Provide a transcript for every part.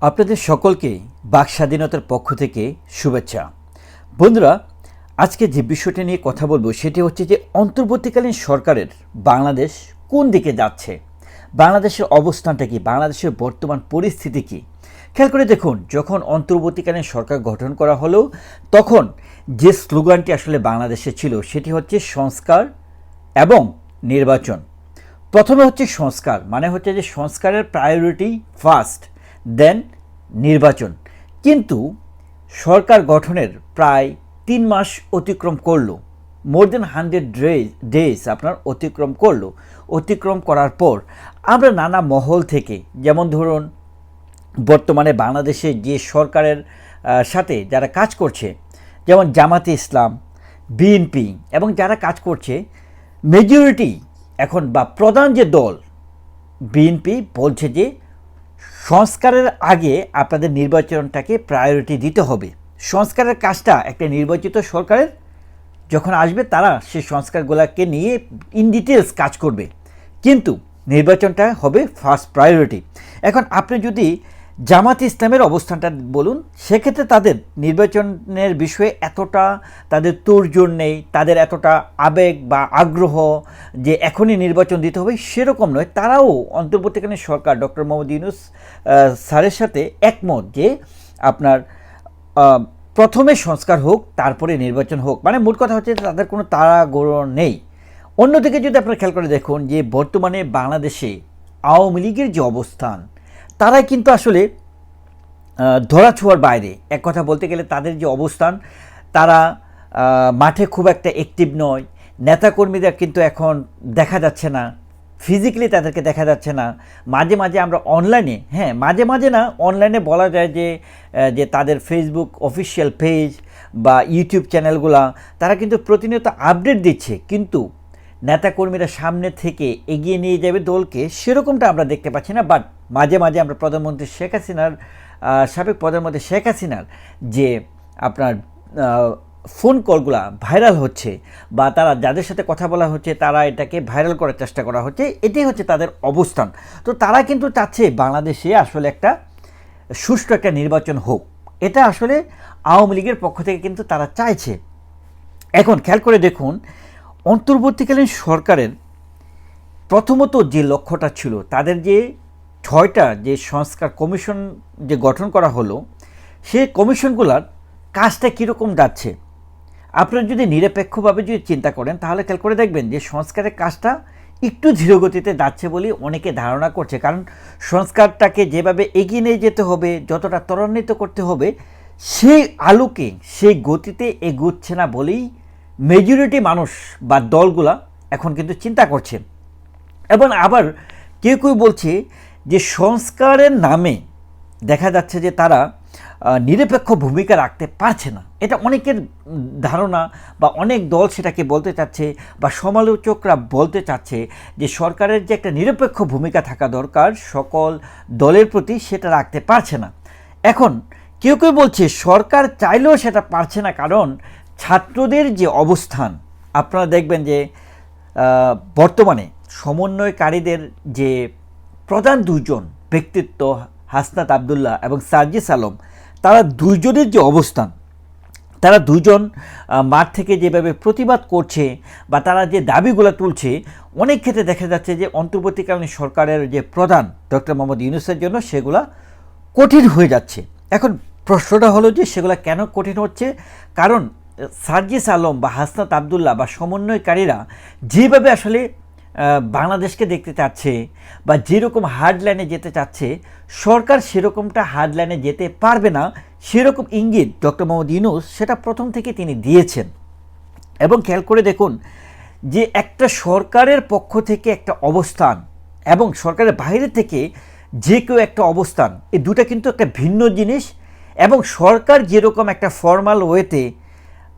আপনাদের সকলকে বাক স্বাধীনতার পক্ষ থেকে শুভেচ্ছা। বন্ধুরা, আজকে যে বিষয়টা নিয়ে কথা বলবো সেটি হচ্ছে যে অন্তর্বর্তীকালীন সরকারের বাংলাদেশ কোন দিকে যাচ্ছে, বাংলাদেশের অবস্থানটা কি, বাংলাদেশের বর্তমান পরিস্থিতি কি। খেয়াল করে দেখুন, যখন অন্তর্বর্তীকালীন সরকার গঠন করা হলো তখন যে স্লোগানটি আসলে বাংলাদেশে ছিল সেটি হচ্ছে সংস্কার এবং নির্বাচন। প্রথমে হচ্ছে সংস্কার, মানে হচ্ছে যে সংস্কারের প্রায়োরিটি ফার্স্ট, দেন নির্বাচন। কিন্তু সরকার গঠনের প্রায় 3 মাস অতিক্রম করলো, মোর দেন 100 ডেজ আপনার অতিক্রম করার পর আমরা নানা মহল থেকে, যেমন ধরুন বর্তমানে বাংলাদেশে যে সরকারের সাথে যারা কাজ করছে, যেমন জামাতে ইসলাম, বিএনপি এবং যারা কাজ করছে মেজরিটি এখন বা প্রধান যে দল বিএনপি বলছে যে সংস্কারের আগে আপনাদের নির্বাচনটাকে প্রায়োরিটি দিতে হবে। সংস্কারের কাজটা একটা নির্বাচিত সরকারের যখন আসবে তারা সেই সংস্কারগুলোকে নিয়ে ইন ডিটেলস কাজ করবে, কিন্তু নির্বাচনটা হবে ফার্স্ট প্রায়োরিটি। এখন আপনি যদি জামাত ইসলামের অবস্থানটা বলুন, সেক্ষেত্রে তাদের নির্বাচনের বিষয়ে এতটা তাদের তোড়জোড় নেই, তাদের এতটা আবেগ বা আগ্রহ যে এখনই নির্বাচন দিতে হবে সেরকম নয়। তারাও অন্তর্বর্তীকালীন সরকার ডক্টর মোহাম্মদ ইউনূস স্যারের সাথে একমত যে আপনার প্রথমে সংস্কার হোক তারপরে নির্বাচন হোক, মানে মোট কথা হচ্ছে তাদের কোনো তাড়াহুড়ো নেই। অন্যদিকে যদি আপনারা খেয়াল করে দেখুন যে বর্তমানে বাংলাদেশে আওয়ামী লীগের যে অবস্থান, তারাই কিন্তু আসলে ধরাছোঁয়ার বাইরে। এক কথা বলতে গেলে তাদের যে অবস্থান, তারা মাঠে খুব একটা অ্যাক্টিভ নয়, নেতাকর্মীদের কিন্তু এখন দেখা যাচ্ছে না, ফিজিক্যালি তাদেরকে দেখা যাচ্ছে না। মাঝে মাঝে আমরা অনলাইনে, মাঝে মাঝে না, অনলাইনে বলা যায় যে তাদের ফেসবুক অফিসিয়াল পেজ বা ইউটিউব চ্যানেলগুলা তারা কিন্তু প্রতিনিয়ত আপডেট দিচ্ছে, কিন্তু নেতাকর্মীরা সামনে থেকে এগিয়ে নিয়ে যাবে দলকে সেরকমটা আমরা দেখতে পাচ্ছি না। বাট মাঝে মাঝে আমরা প্রধানমন্ত্রী শেখ হাসিনার, সাবেক প্রধানমন্ত্রী শেখ হাসিনার যে আপনার ফোন কলগুলা ভাইরাল হচ্ছে বা তারা যাদের সাথে কথা বলা হচ্ছে তারা এটাকে ভাইরাল করার চেষ্টা করা হচ্ছে, এটাই হচ্ছে তাদের অবস্থান। তো তারা কিন্তু চাচ্ছে বাংলাদেশে আসলে একটা সুষ্ঠু একটা নির্বাচন হোক, এটা আসলে আওয়ামী লীগের পক্ষ থেকে কিন্তু তারা চাইছে। এখন খেয়াল করে দেখুন, অন্তর্বর্তীকালীন সরকারের প্রথমত যে লক্ষ্যটা ছিল, তাদের যে 6টা যে সংস্কার কমিশন যে গঠন করা হলো, সেই কমিশনগুলোর কাজটা কীরকম যাচ্ছে আপনারা যদি নিরপেক্ষভাবে যদি চিন্তা করেন তাহলে খেয়াল করে দেখবেন যে সংস্কারের কাজটা একটু ধীরগতিতে যাচ্ছে বলে অনেকে ধারণা করছে। কারণ সংস্কারটাকে যেভাবে এগিয়ে নিয়ে যেতে হবে, যতটা ত্বরান্বিত করতে হবে, সেই আলোকে সেই গতিতে এগোচ্ছে না বলেই মেজরিটি মানুষ বা দলগুলা এখন কিন্তু চিন্তা করছে। এবং আবার কেউ কেউ বলছে যে সংস্কারের নামে দেখা যাচ্ছে যে তারা নিরপেক্ষ ভূমিকা রাখতে পারছে না। এটা অনেকের ধারণা বা অনেক দল সেটাকে বলতে চাচ্ছে বা সমালোচকরা বলতে চাচ্ছে যে সরকারের যে একটা নিরপেক্ষ ভূমিকা থাকা দরকার সকল দলের প্রতি, সেটা রাখতে পারছে না। এখন কেউ কেউ বলছে সরকার চাইলেও সেটা পারছে না, কারণ ছাত্রদের যে অবস্থান আপনারা দেখবেন যে বর্তমানে সমন্বয়কারীদের যে প্রধান দুজন ব্যক্তিত্ব হাসনাত আবদুল্লাহ এবং সার্জিস আলম, তারা দুইজনের যে অবস্থান, তারা দুজন মাঠ থেকে যেভাবে প্রতিবাদ করছে বা তারা যে দাবিগুলো তুলছে, অনেক ক্ষেত্রে দেখা যাচ্ছে যে অন্তর্বর্তীকালীন সরকারের যে প্রধান ডক্টর মোহাম্মদ ইউনূসের জন্য সেগুলা কঠিন হয়ে যাচ্ছে। এখন প্রশ্নটা হলো যে সেগুলো কেন কঠিন হচ্ছে? কারণ সার্জিস আলম বা হাসনাত আবদুল্লাহ বা সমন্বয়কারীরা যেভাবে আসলে বাংলাদেশকে দেখতে চাচ্ছে বা যেরকম হার্ডলাইনে যেতে চাচ্ছে, সরকার সেরকমটা হার্ডলাইনে যেতে পারবে না, সেরকম ইঙ্গিত ডক্টর মোহাম্মদ ইউনূস সেটা প্রথম থেকে তিনি দিয়েছেন। এবং খেয়াল করে দেখুন যে একটা সরকারের পক্ষ থেকে একটা অবস্থান এবং সরকারের বাইরে থেকে যে কেউ একটা অবস্থান, এই দুটা কিন্তু একটা ভিন্ন জিনিস। এবং সরকার যেরকম একটা ফর্মাল ওয়েতে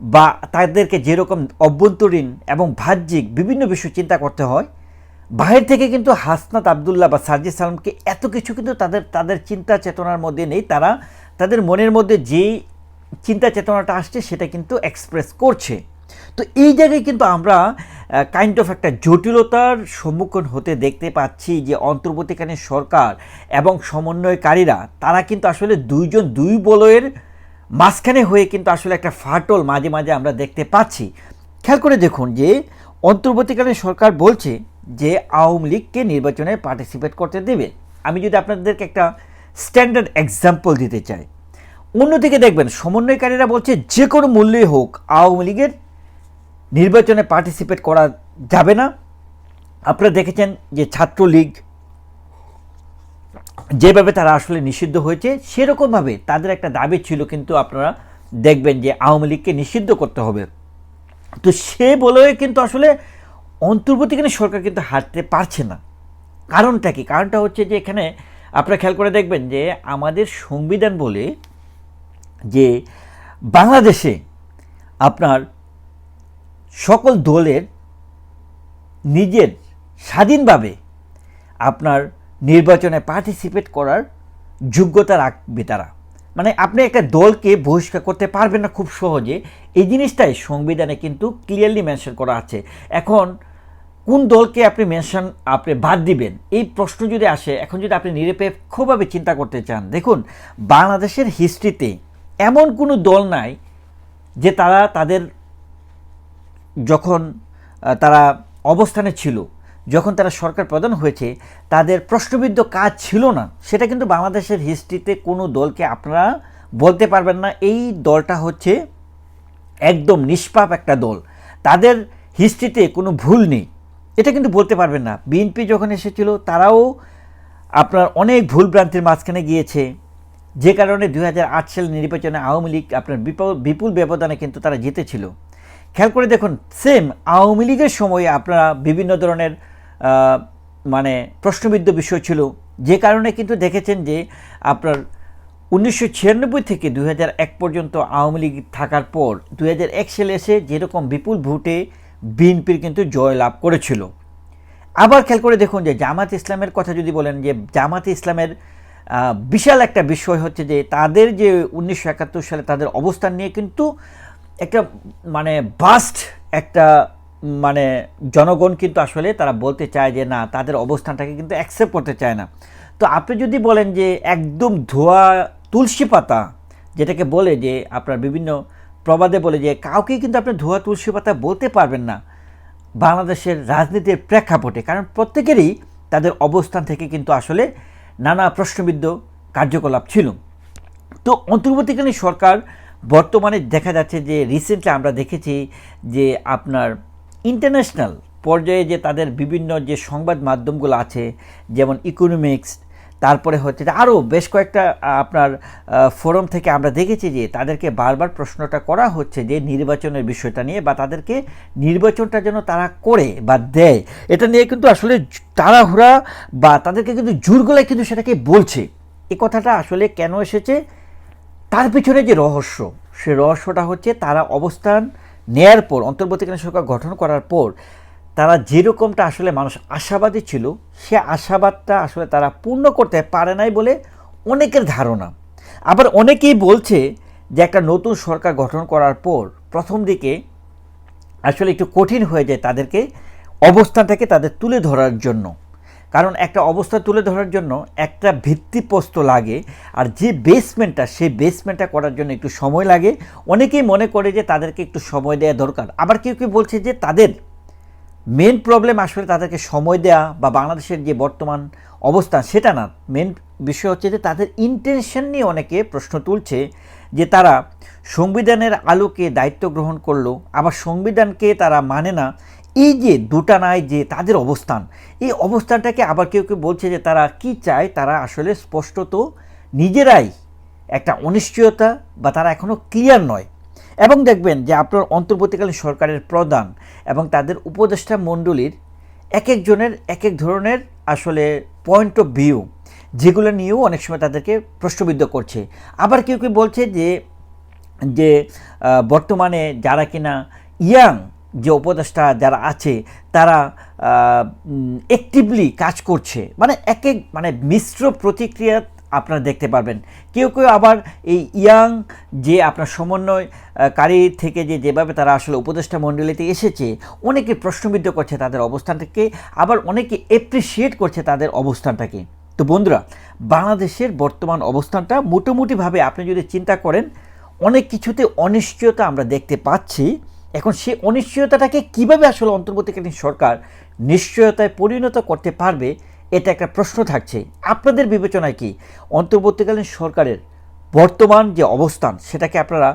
বা তাদেরকে যেরকম অভ্যন্তরীণ এবং বাহ্যিক বিভিন্ন বিষয় চিন্তা করতে হয়, বাহির থেকে কিন্তু হাসনাত আবদুল্লাহ বা সার্জিস আলমকে এত কিছু কিন্তু তাদের চিন্তা চেতনার মধ্যে নেই। তারা তাদের মনের মধ্যে যেই চিন্তা চেতনাটা আসছে সেটা কিন্তু এক্সপ্রেস করছে। তো এই জায়গায় কিন্তু আমরা কাইন্ড অফ একটা জটিলতার সম্মুখীন হতে দেখতে পাচ্ছি যে অন্তর্বর্তীকালীন সরকার এবং সমন্বয়কারীরা তারা কিন্তু আসলে দুইজন দুই বলয়ের মাঝখানে হয়ে কিন্তু আসলে একটা ফাটল মাঝে মাঝে আমরা দেখতে পাচ্ছি। খেয়াল করে দেখুন যে অন্তর্বর্তীকালীন সরকার বলছে যে আওয়ামী লীগকে নির্বাচনে পার্টিসিপেট করতে দেবে। আমি যদি আপনাদেরকে একটা স্ট্যান্ডার্ড এক্সাম্পল দিতে চাই, অন্যদিকে দেখবেন সমন্বয়কারীরা বলছে যে কোনো মূল্যেই হোক আওয়ামী লীগের নির্বাচনে পার্টিসিপেট করা যাবে না। আপনারা দেখেছেন যে ছাত্রলীগ যেভাবে তারা আসলে নিষিদ্ধ হয়েছে, সেরকমভাবে তাদের একটা দাবি ছিল, কিন্তু আপনারা দেখবেন যে আওয়ামী লীগকে নিষিদ্ধ করতে হবে। তো সে বলে কিন্তু আসলে অন্তর্বর্তীকালীন সরকার কিন্তু হারতে পারছে না। কারণটা কি? কারণটা হচ্ছে যে এখানে আপনারা খেয়াল করে দেখবেন যে আমাদের সংবিধান বলে যে বাংলাদেশে আপনার সকল দলের নিজের স্বাধীনভাবে আপনার নির্বাচনে পার্টিসিপেট করার যোগ্যতা রাখবে তারা। মানে আপনি একটা দলকে বহিষ্কার করতে পারবেন না খুব সহজে, এই জিনিসটাই সংবিধানে কিন্তু ক্লিয়ারলি মেনশন করা আছে। এখন কোন দলকে আপনি বাদ দিবেন, এই প্রশ্ন যদি আসে, এখন যদি আপনি নিরপেক্ষভাবে চিন্তা করতে চান, দেখুন বাংলাদেশের হিস্ট্রিতে এমন কোনো দল নাই যে তাদের যখন তারা অবস্থানে ছিল, যখন তারা সরকার প্রধান হয়েছে, তাদের প্রশ্নবিদ্ধ কাজ ছিল না। সেটা কিন্তু বাংলাদেশের হিস্ট্রিতে কোনো দলকে আপনারা বলতে পারবেন না এই দলটা হচ্ছে একদম নিষ্পাপ একটা দল, তাদের হিস্ট্রিতে কোনো ভুল নেই, এটা কিন্তু বলতে পারবেন না। বিএনপি যখন এসেছিল তারাও আপনার অনেক ভুলভ্রান্তির মাঝখানে গিয়েছে, যে কারণে 2008 সালের নির্বাচনে আওয়ামী লীগ আপনার বিপুল ব্যবধানে কিন্তু তারা জিতেছিল। খেয়াল করে দেখুন সেম আওয়ামী লীগের সময়ে আপনারা বিভিন্ন ধরনের মানে প্রশ্নবিদ্ধ বিষয় ছিল, যে কারণে কিন্তু দেখেছেন যে আপনার 1996 থেকে 2001 পর্যন্ত আওয়ামী লীগ থাকার পর 2001 সালে এসে যেরকম বিপুল ভোটে বিএনপির কিন্তু জয় লাভ করেছিল। আবার খেয়াল করে দেখুন যে জামাত ইসলামের কথা যদি বলেন, যে জামাত ইসলামের বিশাল একটা বিষয় হচ্ছে যে তাদের যে 1971 সালে তাদের অবস্থান নিয়ে কিন্তু একটা মানে বাস্ট একটা মানে জনগণ কিন্তু আসলে তারা বলতে চায় যে না, তাদের অবস্থানটাকে কিন্তু অ্যাকসেপ্ট করতে চায় না। তো আপনি যদি বলেন যে একদম ধোয়া তুলসী পাতা, যেটাকে বলে যে আপনার বিভিন্ন প্রবাদে বলে যে কাউকে কিন্তু আপনি ধোয়া তুলসী পাতা বলতে পারবেন না বাংলাদেশের রাজনীতির প্রেক্ষাপটে, কারণ প্রত্যেকেরই তাদের অবস্থান থেকে কিন্তু আসলে নানা প্রশ্নবিদ্ধ কার্যকলাপ ছিল। তো অন্তর্বর্তীকালীন সরকার বর্তমানে দেখা যাচ্ছে যে রিসেন্টলি আমরা দেখেছি যে আপনার ইন্টারন্যাশনাল পর্যায়ে যে তাদের বিভিন্ন যে সংবাদ মাধ্যমগুলো আছে, যেমন ইকোনমিক্স, তারপরে হচ্ছে আরও বেশ কয়েকটা আপনার ফোরাম থেকে আমরা দেখেছি যে তাদেরকে বারবার প্রশ্নটা করা হচ্ছে যে নির্বাচনের বিষয়টা নিয়ে, বা তাদেরকে নির্বাচনটা যেন তারা করে বা দেয়, এটা নিয়ে কিন্তু আসলে তাড়াহুড়া বা তাদেরকে কিন্তু জোর গলায় কিন্তু সেটাকে বলছে। এই কথাটা আসলে কেন এসেছে, তার পিছনে যে রহস্য, সে রহস্যটা হচ্ছে তারা অবস্থান নেয়ার পর, অন্তর্বর্তীকালীন সরকার গঠন করার পর তারা যেরকমটা আসলে মানুষ আশাবাদী ছিল, সে আশাবাদটা আসলে তারা পূর্ণ করতে পারে নাই বলে অনেকের ধারণা। আবার অনেকেই বলছে যে একটা নতুন সরকার গঠন করার পর প্রথম দিকে আসলে একটু কঠিন হয়ে যায় তাদেরকে অবস্থানটাকে তাদের তুলে ধরার জন্য, কারণ একটা অবস্থা তুলে ধরার জন্য একটা ভিত্তিপ্রস্তর লাগে, আর যে বেসমেন্টটা, সেই বেসমেন্টটা করার জন্য একটু সময় লাগে। অনেকেই মনে করে যে তাদেরকে একটু সময় দেওয়া দরকার, আবার কেউ কেউ বলছে যে তাদের মেন প্রবলেম আসলে তাদেরকে সময় দেওয়া বা বাংলাদেশের যে বর্তমান অবস্থা সেটা না, মেন বিষয় হচ্ছে যে তাদের ইন্টেনশন নিয়ে অনেকে প্রশ্ন তুলছে যে তারা সংবিধানের আলোকে দায়িত্ব গ্রহণ করলো, আবার সংবিধানকে তারা মানে না। এই যে দুটা নাই যে তাদের অবস্থান, এই অবস্থানটাকে আবার কেউ কেউ বলছে যে তারা কি চায়, তারা আসলে স্পষ্টত নিজেরাই একটা অনিশ্চয়তা বা তারা এখনও ক্লিয়ার নয়। এবং দেখবেন যে আপনার অন্তর্বর্তীকালীন সরকারের প্রধান এবং তাদের উপদেষ্টা মণ্ডলীর এক একজনের এক এক ধরনের আসলে পয়েন্ট অফ ভিউ, যেগুলো নিয়েও অনেক সময় তাদেরকে প্রশ্নবিদ্ধ করছে। আবার কেউ কেউ বলছে যে বর্তমানে যারা কিনা ইয়াং যে উপদেষ্টা যারা আছে তারা অ্যাক্টিভলি কাজ করছে, মানে মানে মিশ্র প্রতিক্রিয়া আপনারা দেখতে পারবেন। কেউ কেউ আবার এই ইয়াং যে আপনার সমন্বয়কারী থেকে যেভাবে তারা আসলে উপদেষ্টা মণ্ডলীতে এসেছে, অনেকে প্রশ্নবিদ্ধ করছে তাদের অবস্থানটাকে, আবার অনেকে অ্যাপ্রিসিয়েট করছে তাদের অবস্থানটাকে। তো বন্ধুরা, বাংলাদেশের বর্তমান অবস্থানটা মোটামুটিভাবে আপনি যদি চিন্তা করেন, অনেক কিছুতে অনিশ্চয়তা আমরা দেখতে পাচ্ছি। এখন সেই অনিশ্চয়তাটাকে কীভাবে আসলে অন্তর্বর্তীকালীন সরকার নিশ্চয়তায় পরিণত করতে পারবে, এটা একটা প্রশ্ন থাকছে। আপনাদের বিবেচনায় কি অন্তর্বর্তীকালীন সরকারের বর্তমান যে অবস্থান, সেটাকে আপনারা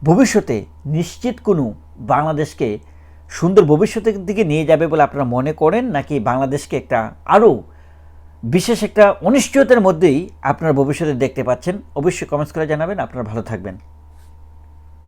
ভবিষ্যতে নিশ্চিত কোনো বাংলাদেশকে সুন্দর ভবিষ্যতের দিকে নিয়ে যাবে বলে আপনারা মনে করেন, নাকি বাংলাদেশকে একটা আরও বিশেষ একটা অনিশ্চয়তার মধ্যেই আপনারা ভবিষ্যতে দেখতে পাচ্ছেন? অবশ্যই কমেন্টস করে জানাবেন। আপনারা ভালো থাকবেন।